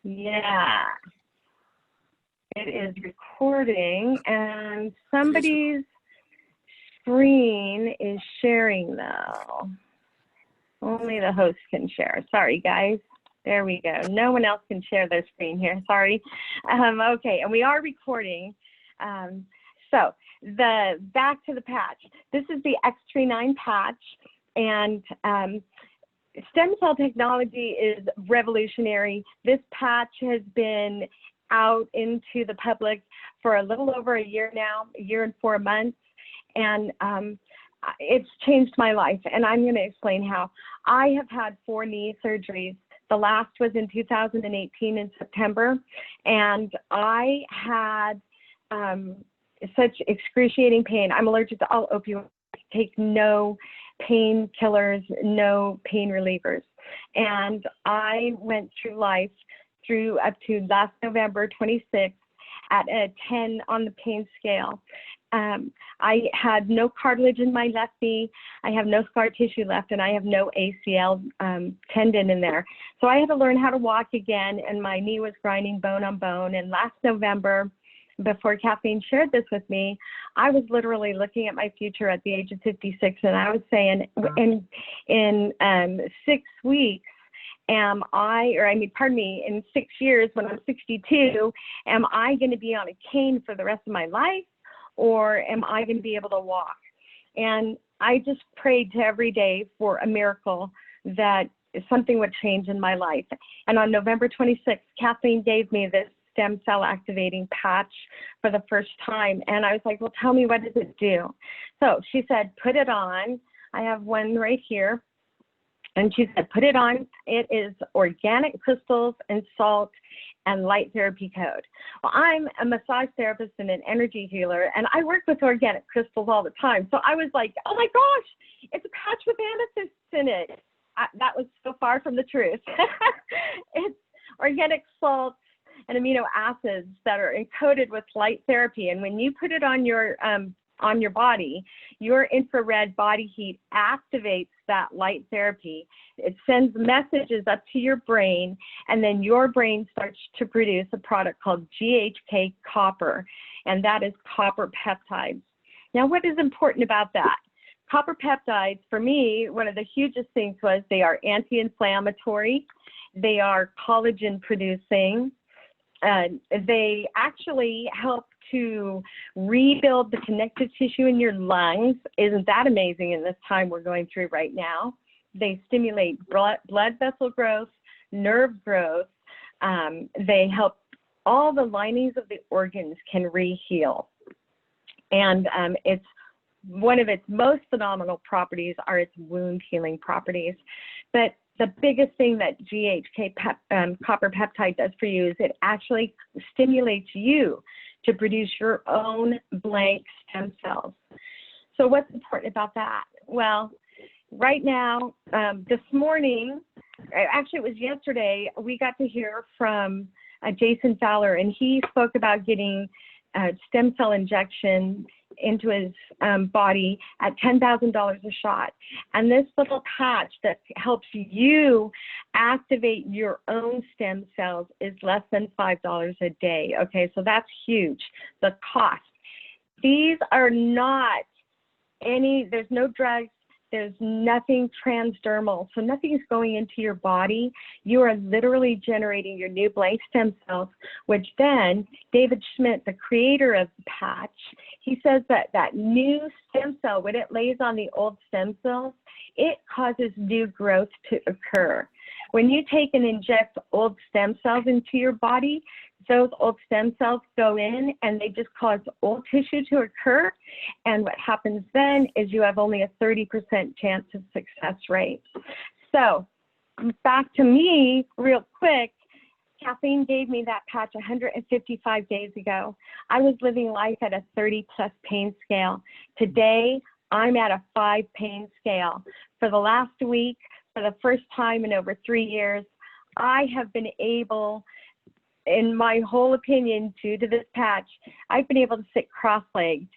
Yeah, it is recording, and It is somebody's screen is sharing though. Only the host can share. Sorry, guys. There we go. No one else can share their screen here. Sorry. Okay, and we are recording. So back to the patch. This is the X39 patch, and stem cell technology is revolutionary. This patch has been out into the public for a little over a year now, a year and 4 months, and it's changed my life, and I'm going to explain how. I have had 4 knee surgeries. The last was in 2018 in September, and I had such excruciating pain. I'm allergic to all opioids, take no painkillers, no pain relievers. And I went through life through up to last November 26th at a 10 on the pain scale. I had no cartilage in my left knee. I have no scar tissue left, and I have no ACL tendon in there. So I had to learn how to walk again, and my knee was grinding bone on bone. And last November, before Kathleen shared this with me, I was literally looking at my future at the age of 56, and I was saying, in 6 weeks, in 6 years when I'm 62, am I going to be on a cane for the rest of my life, or am I going to be able to walk? And I just prayed to every day for a miracle that something would change in my life. And on November 26th, Kathleen gave me this stem cell activating patch for the first time. And I was like, well, tell me, what does it do? So she said, put it on. I have one right here. And she said, put it on. It is organic crystals and salt and light therapy code. Well, I'm a massage therapist and an energy healer, and I work with organic crystals all the time. So I was like, oh my gosh, it's a patch with amethysts in it. That was so far from the truth. It's organic salts and amino acids that are encoded with light therapy. And when you put it on your body, your infrared body heat activates that light therapy. It sends messages up to your brain, and then your brain starts to produce a product called GHK copper, and that is copper peptides. Now, what is important about that? Copper peptides, for me, one of the hugest things was they are anti-inflammatory, they are collagen producing, they actually help to rebuild the connective tissue in your lungs. Isn't that amazing in this time we're going through right now? They stimulate blood vessel growth, nerve growth. They help all the linings of the organs can re-heal. And it's one of its most phenomenal properties are its wound healing properties. But the biggest thing that GHK copper peptide does for you is it actually stimulates you to produce your own blank stem cells. So what's important about that? Well, right now, this morning, actually it was yesterday, we got to hear from Jason Fowler, and he spoke about getting stem cell injection into his body at $10,000 a shot. And this little patch that helps you activate your own stem cells is less than $5 a day. Okay, so that's huge. The cost. These are not there's no drugs, there's nothing transdermal, so nothing is going into your body. You are literally generating your new blank stem cells, which then David Schmidt, the creator of the patch, he says that that new stem cell, when it lays on the old stem cells, it causes new growth to occur. When you take and inject old stem cells into your body, those old stem cells go in and they just cause old tissue to occur. And what happens then is you have only a 30% chance of success rate. So back to me real quick, Kathleen gave me that patch 155 days ago. I was living life at a 30+ pain scale. Today, I'm at a 5 pain scale. For the last week, for the first time in over 3 years, I have been able, in my whole opinion, due to this patch, I've been able to sit cross-legged.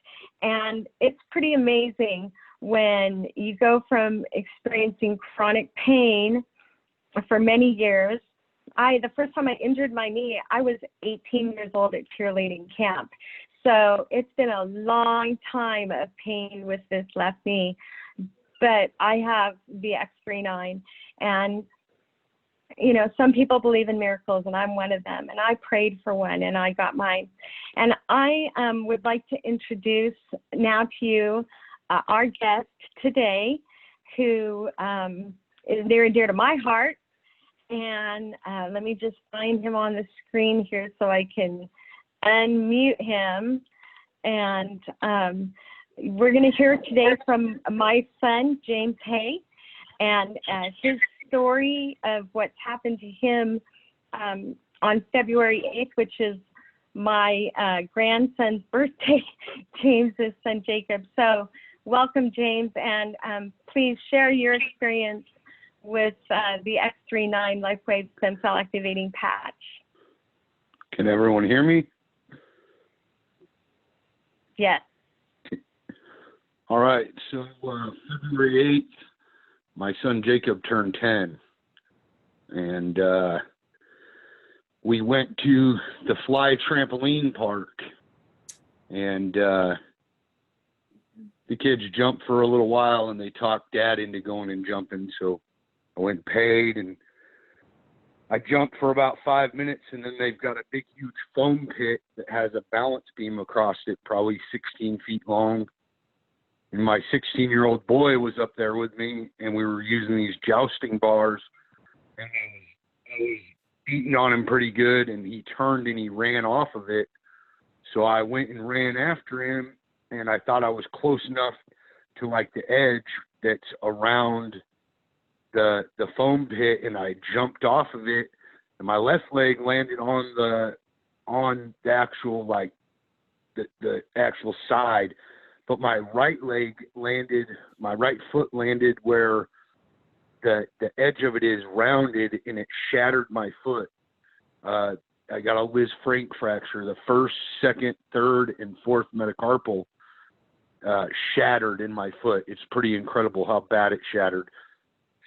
And it's pretty amazing when you go from experiencing chronic pain for many years, the first time I injured my knee, I was 18 years old at cheerleading camp. So it's been a long time of pain with this left knee, but I have the X39, and you know, some people believe in miracles, and I'm one of them, and I prayed for one, and I got mine. And I would like to introduce now to you our guest today, who is near and dear to my heart. And let me just find him on the screen here so I can unmute him. And we're going to hear today from my son, James Hay, and his story of what's happened to him on February 8th, which is my grandson's birthday, James's son Jacob. So welcome, James, and please share your experience with the X39 LifeWave stem cell activating patch. Can everyone hear me? Yes. All right, so February 8th, my son Jacob turned 10, and we went to the Fly Trampoline Park, and the kids jumped for a little while, and they talked Dad into going and jumping, so I went and paid, and I jumped for about 5 minutes, and then they've got a big, huge foam pit that has a balance beam across it, probably 16 feet long. And my 16-year-old boy was up there with me, and we were using these jousting bars, and I was beating on him pretty good, and he turned and he ran off of it. So I went and ran after him, and I thought I was close enough to like the edge that's around the foam pit, and I jumped off of it, and my left leg landed on the actual, like the actual side. But my right foot landed where the edge of it is rounded, and it shattered my foot. I got a Liz Frank fracture. The first, second, third, and fourth metacarpal shattered in my foot. It's pretty incredible how bad it shattered.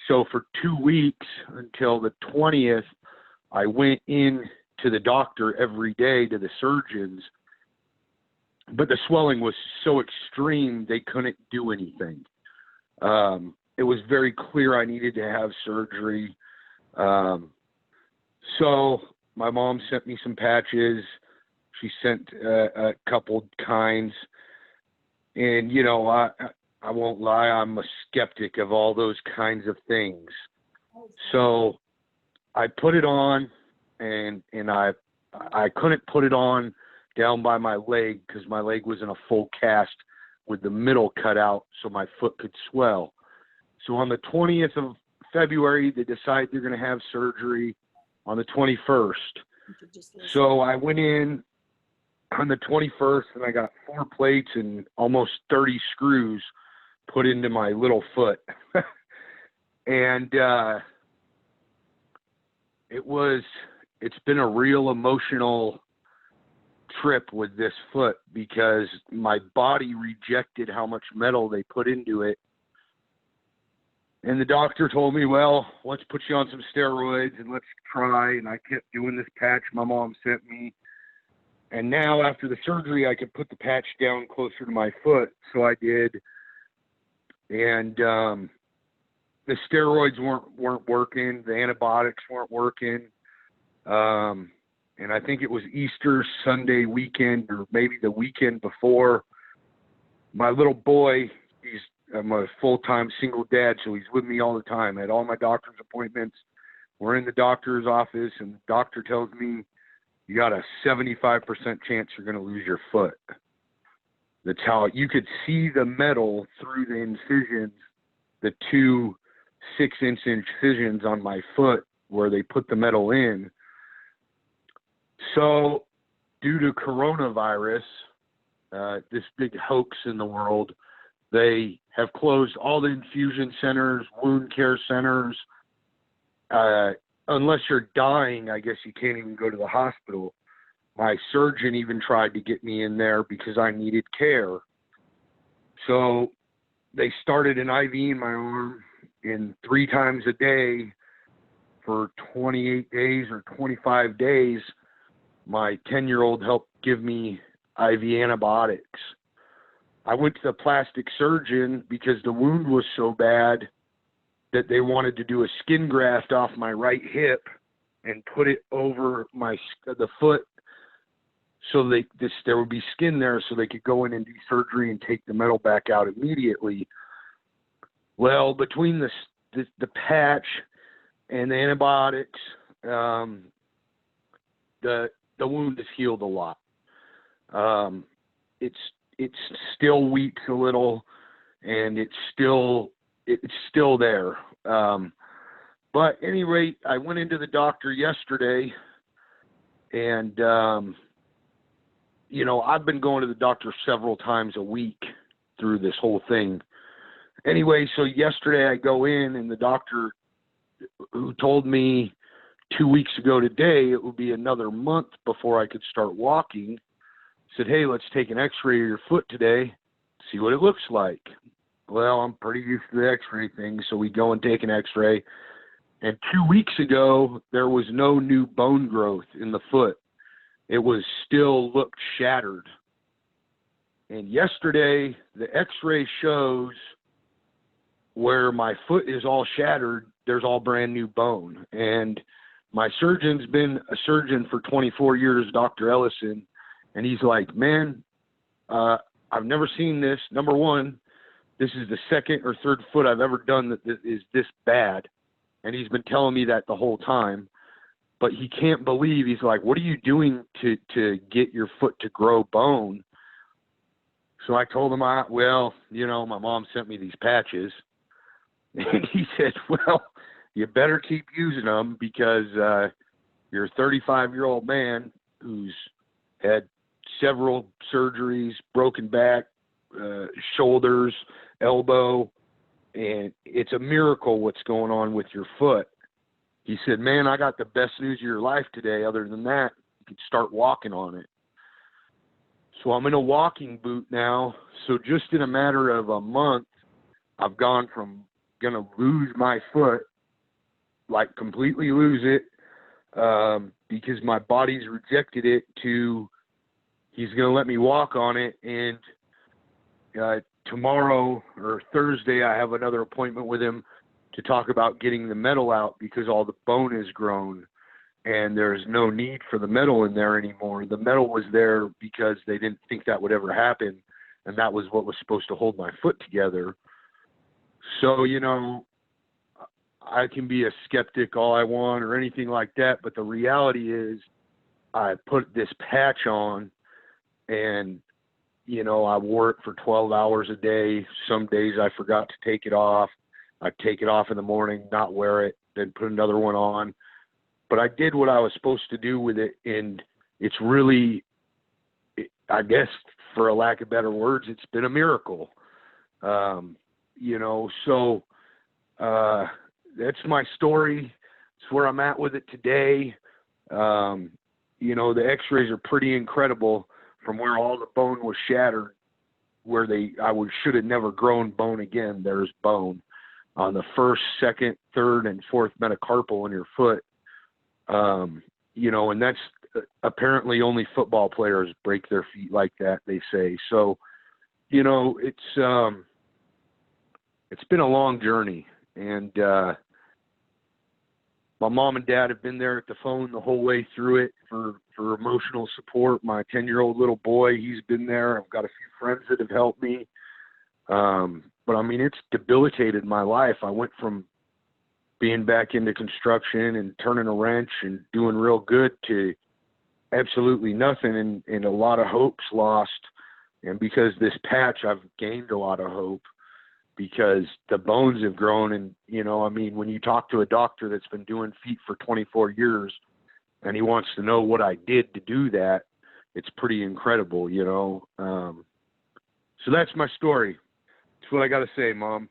So for 2 weeks until the 20th, I went in to the doctor every day, to the surgeons. But the swelling was so extreme, they couldn't do anything. It was very clear I needed to have surgery. So my mom sent me some patches. She sent a couple kinds. And, you know, I won't lie, I'm a skeptic of all those kinds of things. So I put it on, and I couldn't put it on down by my leg because my leg was in a full cast with the middle cut out so my foot could swell. So on the 20th of February, they decide they're going to have surgery on the 21st. So I went in on the 21st, and I got 4 plates and almost 30 screws put into my little foot. And it's been a real emotional trip with this foot because my body rejected how much metal they put into it. And the doctor told me, well, let's put you on some steroids and let's try. And I kept doing this patch my mom sent me. And now after the surgery, I could put the patch down closer to my foot. So I did. And the steroids weren't working. The antibiotics weren't working. And I think it was Easter Sunday weekend, or maybe the weekend before, my little boy, I'm a full-time single dad, so he's with me all the time. I had all my doctor's appointments. We're in the doctor's office, and the doctor tells me, you got a 75% chance you're going to lose your foot. That's how you could see the metal through the incisions, the 2 6-inch incisions on my foot where they put the metal in. So due to coronavirus, this big hoax in the world, they have closed all the infusion centers, wound care centers. Unless you're dying, I guess you can't even go to the hospital. My surgeon even tried to get me in there because I needed care. So they started an IV in my arm, and 3 times a day for 28 days or 25 days, my 10-year-old helped give me IV antibiotics. I went to the plastic surgeon because the wound was so bad that they wanted to do a skin graft off my right hip and put it over the foot so there would be skin there so they could go in and do surgery and take the metal back out immediately. Well, between the patch and the antibiotics, the wound has healed a lot. It's still weak a little, and it's still there. But at any rate, I went into the doctor yesterday, and I've been going to the doctor several times a week through this whole thing. Anyway, so yesterday I go in, and the doctor, who told me 2 weeks ago today it would be another month before I could start walking, said, hey, let's take an x-ray of your foot today, see what it looks like. Well, I'm pretty used to the x-ray thing, so we go and take an x-ray. And 2 weeks ago, there was no new bone growth in the foot. It was still looked shattered. And yesterday, the x-ray shows where my foot is all shattered, there's all brand new bone. And my surgeon's been a surgeon for 24 years, Dr. Ellison, and he's like, man, I've never seen this. Number one, this is the second or third foot I've ever done that is this bad. And he's been telling me that the whole time. But he can't believe, he's like, what are you doing to get your foot to grow bone? So I told him, my mom sent me these patches. And he said, well, you better keep using them because you're a 35-year-old man who's had several surgeries, broken back, shoulders, elbow, and it's a miracle what's going on with your foot. He said, man, I got the best news of your life today. Other than that, you can start walking on it. So I'm in a walking boot now. So just in a matter of a month, I've gone from going to lose my foot, like completely lose it, because my body's rejected it, to he's going to let me walk on it. And tomorrow or Thursday, I have another appointment with him to talk about getting the metal out because all the bone is grown and there's no need for the metal in there anymore. The metal was there because they didn't think that would ever happen, and that was what was supposed to hold my foot together. So, I can be a skeptic all I want or anything like that, but the reality is I put this patch on and, I wore it for 12 hours a day. Some days I forgot to take it off. I'd take it off in the morning, not wear it, then put another one on. But I did what I was supposed to do with it, and it's really, I guess, for a lack of better words, it's been a miracle. So that's my story. It's where I'm at with it today. The x-rays are pretty incredible from where all the bone was shattered, where should have never grown bone again. There's bone on the first, second, third, and fourth metacarpal in your foot. And that's apparently only football players break their feet like that, they say. So, it's been a long journey, and my mom and dad have been there at the phone the whole way through it for emotional support. My 10-year-old little boy, he's been there. I've got a few friends that have helped me. But it's debilitated my life. I went from being back into construction and turning a wrench and doing real good to absolutely nothing, and a lot of hope's lost. And because this patch, I've gained a lot of hope because the bones have grown. And, when you talk to a doctor that's been doing feet for 24 years and he wants to know what I did to do that, it's pretty incredible, So that's my story. That's what I got to say, Mom.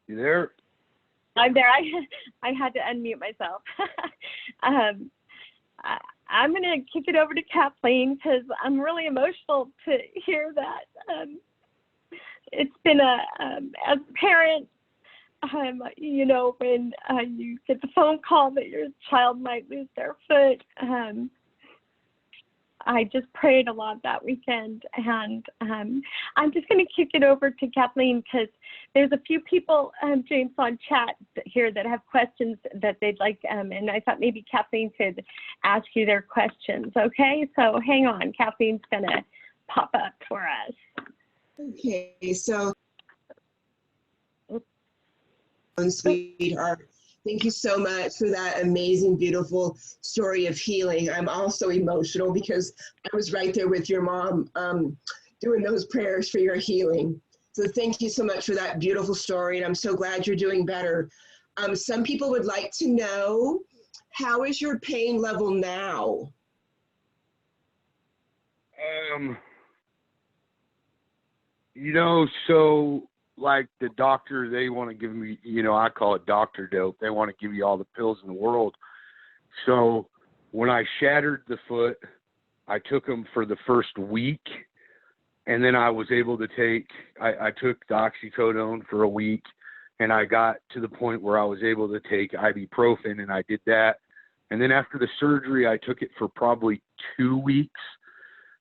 You there? I'm there. I had to unmute myself. I'm going to kick it over to Kathleen because I'm really emotional to hear that. it's been as a parent, you know, when you get the phone call that your child might lose their foot, I just prayed a lot that weekend, and I'm just going to kick it over to Kathleen because there's a few people, James, on chat here that have questions that they'd like, and I thought maybe Kathleen could ask you their questions, okay? So hang on, Kathleen's going to pop up for us. Okay, so, sweetheart, thank you so much for that amazing, beautiful story of healing. I'm also emotional because I was right there with your mom doing those prayers for your healing. So thank you so much for that beautiful story, and I'm so glad you're doing better. Some people would like to know, how is your pain level now? You know, so like the doctor, they want to give me, you know, I call it doctor dope. They want to give you all the pills in the world. So when I shattered the foot, I took them for the first week, and then I was able to take, I took the oxycodone for a week, and I got to the point where I was able to take ibuprofen, and I did that. And then after the surgery, I took it for probably 2 weeks.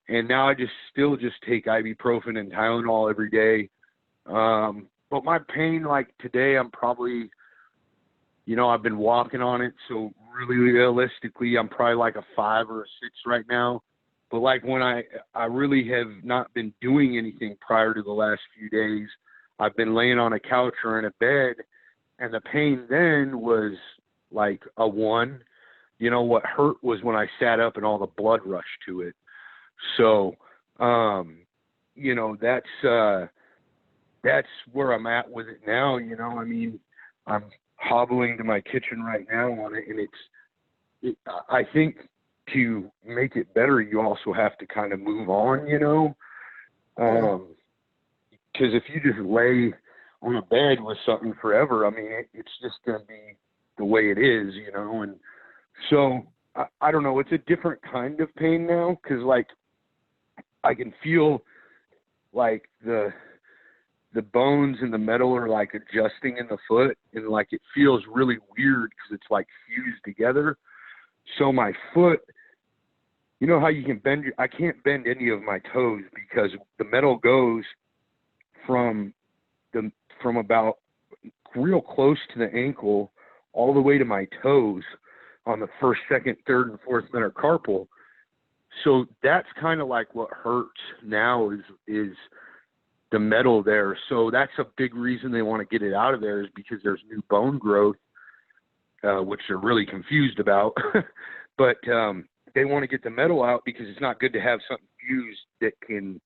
And now I still just take ibuprofen and Tylenol every day. But my pain, like today, I'm probably, you know, I've been walking on it. So really realistically, I'm probably like a 5 or a 6 right now. But like when I really have not been doing anything prior to the last few days, I've been laying on a couch or in a bed, and the pain then was like a 1. You know, what hurt was when I sat up and all the blood rushed to it. So, you know, that's where I'm at with it now. You know, I mean, I'm hobbling to my kitchen right now on it, and I think to make it better, you also have to kind of move on, you know, because if you just lay on a bed with something forever, I mean, it's just going to be the way it is, you know. And so I don't know, it's a different kind of pain now, because like I can feel like the bones and the metal are like adjusting in the foot, and like it feels really weird because it's like fused together. So my foot, you know how you can bend, I can't bend any of my toes because the metal goes from about real close to the ankle all the way to my toes on the first, second, third, and fourth metacarpal. So that's kind of like what hurts now is the metal there. So that's a big reason they want to get it out of there, is because there's new bone growth, which they're really confused about. But they want to get the metal out because it's not good to have something fused that can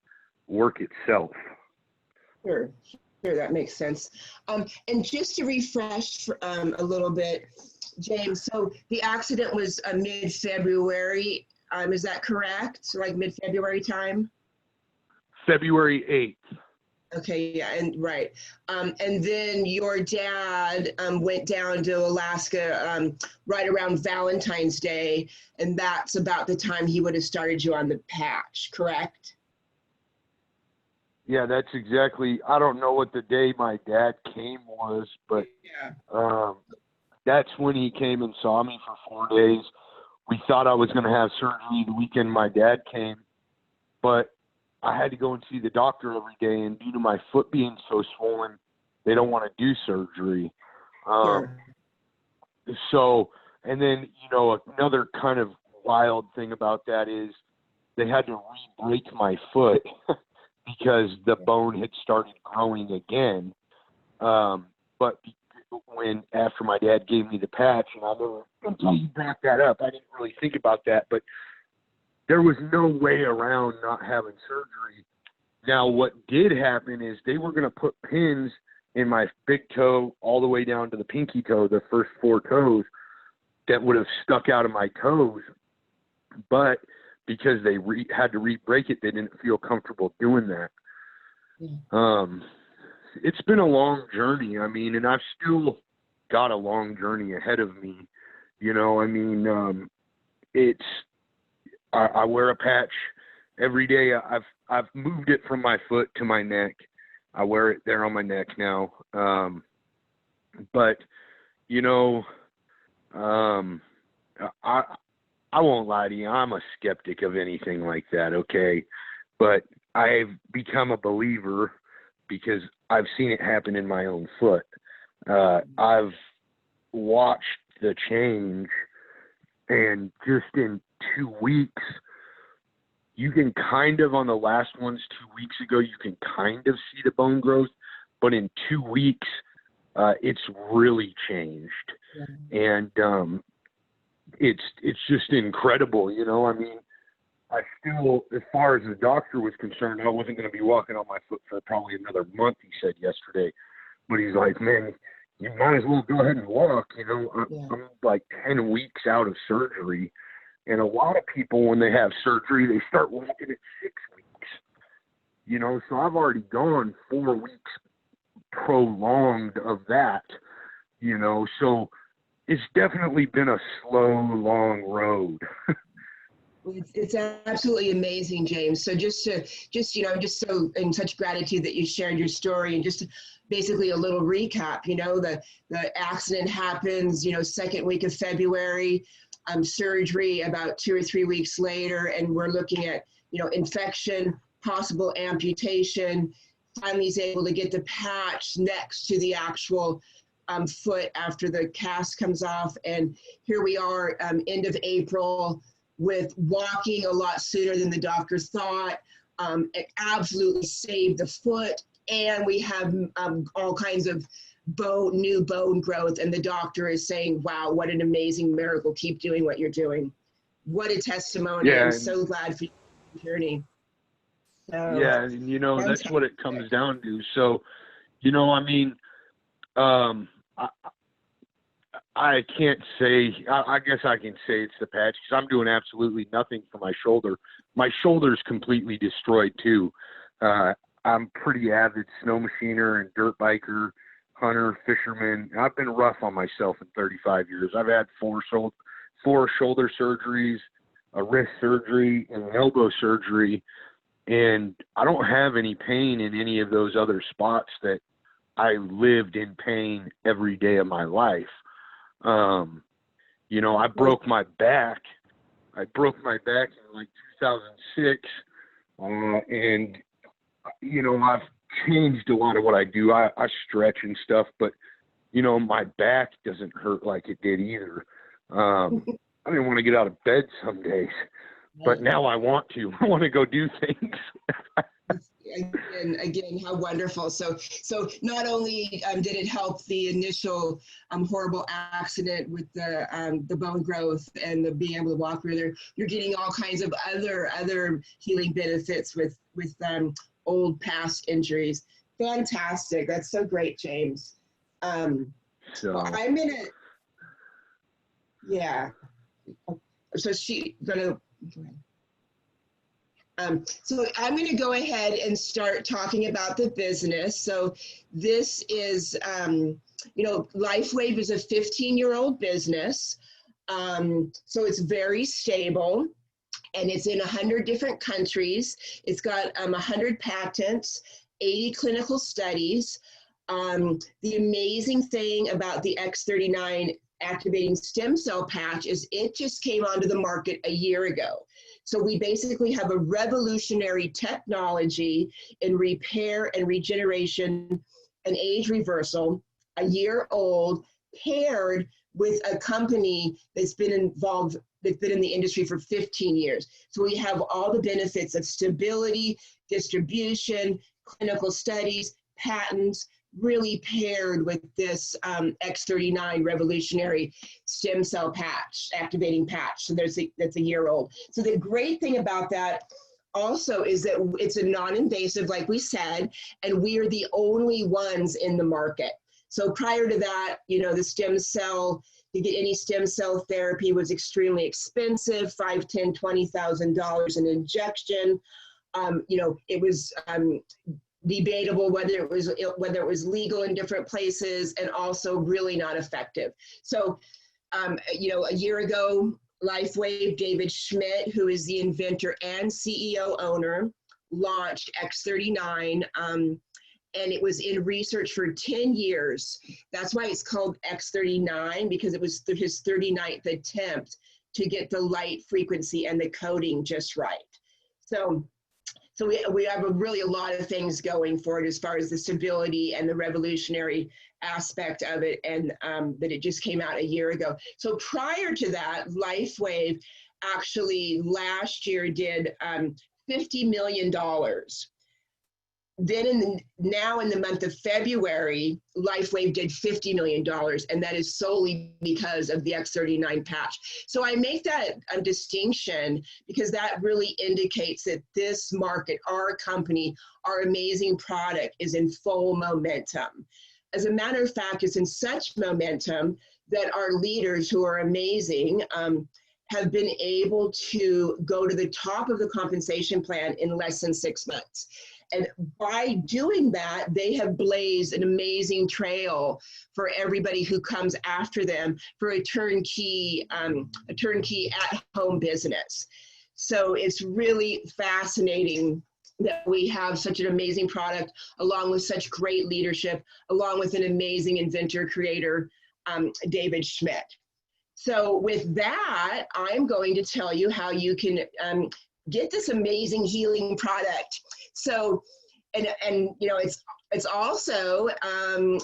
work itself. Sure, that makes sense. And just to refresh a little bit, James, so the accident was mid-February. Is that correct? Like mid-February time? February 8th. Okay, yeah, and right. And then your dad went down to Alaska right around Valentine's Day, and that's about the time he would have started you on the patch, correct? Yeah, that's exactly. I don't know what the day my dad came was, but yeah. That's when he came and saw me for 4 days. We thought I was going to have surgery the weekend my dad came, but I had to go and see the doctor every day, and due to my foot being so swollen, they don't want to do surgery. Sure. So, and then, you know, another kind of wild thing about that is they had to re-break my foot because the bone had started growing again. But after my dad gave me the patch, and I never, until you brought that up, I didn't really think about that, but there was no way around not having surgery. Now, what did happen is they were going to put pins in my big toe all the way down to the pinky toe, the first 4 toes, that would have stuck out of my toes. But because they had to re-break it, they didn't feel comfortable doing that. Yeah. It's been a long journey. I mean, and I've still got a long journey ahead of me. You know, I mean, I wear a patch every day. I've moved it from my foot to my neck. I wear it there on my neck now. But, you know, I won't lie to you. I'm a skeptic of anything like that. Okay. But I've become a believer because I've seen it happen in my own foot. I've watched the change, and just in 2 weeks, you can kind of, on the last ones 2 weeks ago, you can kind of see the bone growth, but in 2 weeks, it's really changed. Yeah. And it's just incredible, you know. I mean, I still, as far as the doctor was concerned, I wasn't going to be walking on my foot for probably another month, he said yesterday. But he's like, man, you might as well go ahead and walk, you know. I'm like 10 weeks out of surgery. And a lot of people, when they have surgery, they start walking at 6 weeks, you know. So I've already gone 4 weeks prolonged of that, you know. So it's definitely been a slow, long road. It's absolutely amazing, James. So just you know, I'm just so in such gratitude that you shared your story, and just basically a little recap. You know, the accident happens, you know, second week of February, surgery about 2 or 3 weeks later, and we're looking at, you know, infection, possible amputation. Finally, he's able to get the patch next to the actual foot after the cast comes off, and here we are, end of April, with walking a lot sooner than the doctor thought. It absolutely saved the foot, and we have all kinds of new bone growth, and the doctor is saying, wow, what an amazing miracle. Keep doing what you're doing. What a testimony. Yeah, I'm so glad for your journey. So, yeah, and you know, that's what it comes down to. So, you know, I mean, I can't say, I guess I can say it's the patch, because I'm doing absolutely nothing for my shoulder. My shoulder's completely destroyed too. I'm pretty avid snow machiner and dirt biker, hunter, fisherman. I've been rough on myself in 35 years. I've had four shoulder surgeries, a wrist surgery, and an elbow surgery. And I don't have any pain in any of those other spots that I lived in pain every day of my life. You know, I broke my back. I broke my back in like 2006. And, you know, I've changed a lot of what I do. I stretch and stuff, but, you know, my back doesn't hurt like it did either. I didn't want to get out of bed some days, but now I want to. I want to go do things. Again, how wonderful. So not only did it help the initial horrible accident with the bone growth and the being able to walk further, you're getting all kinds of other healing benefits with old past injuries. Fantastic. That's so great, James. So I'm gonna, yeah. So so I'm going to go ahead and start talking about the business. So this is, you know, LifeWave is a 15-year-old business. So it's very stable, and it's in 100 different countries. It's got 100 patents, 80 clinical studies. The amazing thing about the X39 activating stem cell patch is it just came onto the market a year ago. So we basically have a revolutionary technology in repair and regeneration and age reversal, a year old, paired with a company that's been in the industry for 15 years. So we have all the benefits of stability, distribution, clinical studies, patents, really paired with this X39 revolutionary stem cell patch, activating patch. So that's a year old. So the great thing about that also is that it's a non-invasive, like we said, and we are the only ones in the market. So prior to that, you know, the stem cell, to get any stem cell therapy was extremely expensive, $5,000, $10,000, $20,000 an injection. You know, it was debatable whether it was legal in different places, and also really not effective. So, you know, a year ago, LifeWave, David Schmidt, who is the inventor and CEO owner, launched X39, and it was in research for 10 years. That's why it's called X39, because it was his 39th attempt to get the light frequency and the coding just right. So we have a lot of things going for it as far as the stability and the revolutionary aspect of it, and that it just came out a year ago. So prior to that, LifeWave actually last year did $50 million. Then now in the month of February, LifeWave did $50 million, and that is solely because of the X39 patch. So I make that a distinction because that really indicates that this market, our company, our amazing product is in full momentum. As a matter of fact, it's in such momentum that our leaders, who are amazing, have been able to go to the top of the compensation plan in less than 6 months. And by doing that, they have blazed an amazing trail for everybody who comes after them for a turnkey at-home business. So it's really fascinating that we have such an amazing product, along with such great leadership, along with an amazing inventor, creator, David Schmidt. So with that, I'm going to tell you how you can get this amazing healing product. So, and you know, it's also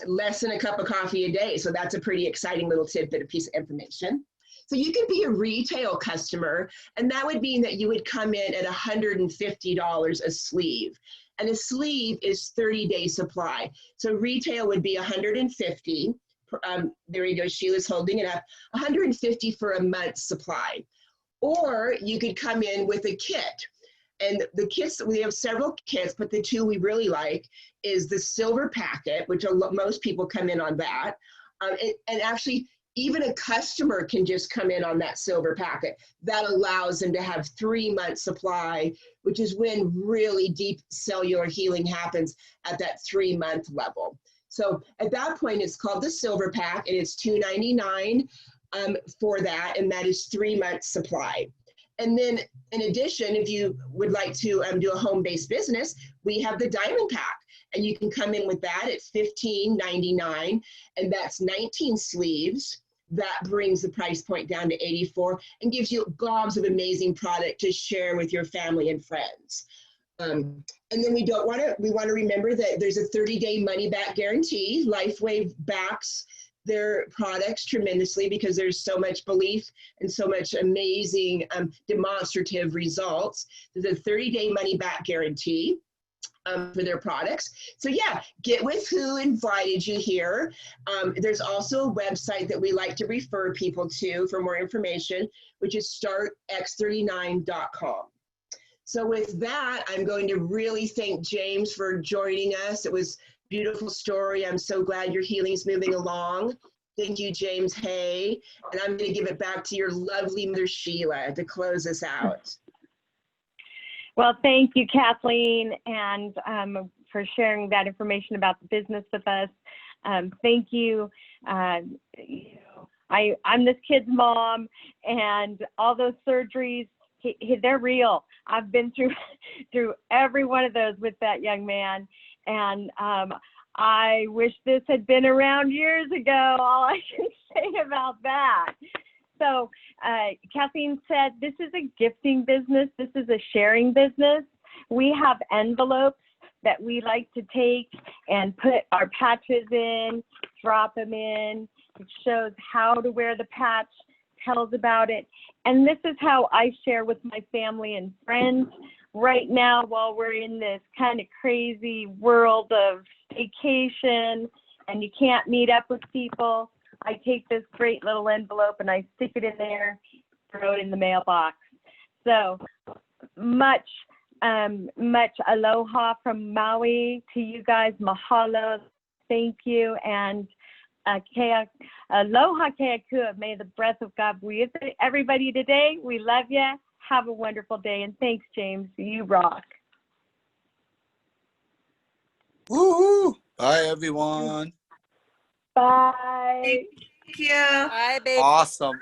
less than a cup of coffee a day. So that's a pretty exciting little tidbit, a piece of information. So you could be a retail customer, and that would mean that you would come in at $150 a sleeve. And a sleeve is 30-day supply. So retail would be $150. There you go, Sheila's holding it up, $150 for a month's supply. Or you could come in with a kit. And the kits, we have several kits, but the two we really like is the silver packet, which most people come in on that. And actually, even a customer can just come in on that silver packet. That allows them to have 3 months supply, which is when really deep cellular healing happens at that 3-month level. So at that point, it's called the silver pack, and it's $299 for that, and that is 3 months supply. And then in addition, if you would like to do a home-based business, we have the diamond pack, and you can come in with that at $15.99, and that's 19 sleeves. That brings the price point down to $84 and gives you gobs of amazing product to share with your family and friends. And then we want to remember that there's a 30-day money-back guarantee. LifeWave backs their products tremendously because there's so much belief and so much amazing demonstrative results. There's a 30-day money-back guarantee for their products. So yeah, get with who invited you here. There's also a website that we like to refer people to for more information, which is startx39.com. So with that, I'm going to really thank James for joining us. It was a beautiful story. I'm so glad your healing's moving along. Thank you, James Hay. And I'm going to give it back to your lovely mother, Sheila, to close us out. Well, thank you, Kathleen, and for sharing that information about the business with us. Thank you. I'm this kid's mom, and all those surgeries, they're real. I've been through every one of those with that young man, and I wish this had been around years ago. All I can say about that. So Kathleen said, this is a gifting business. This is a sharing business. We have envelopes that we like to take and put our patches in, drop them in. It shows how to wear the patch, tells about it. And this is how I share with my family and friends right now while we're in this kind of crazy world of staycation and you can't meet up with people. I take this great little envelope and I stick it in there, throw it in the mailbox. So much aloha from Maui to you guys. Mahalo. Thank you. And aloha keakua. May the breath of God be with everybody today. We love you. Have a wonderful day. And thanks, James. You rock. Woo-hoo. Bye, everyone. Bye. Thank you. Bye, baby. Awesome.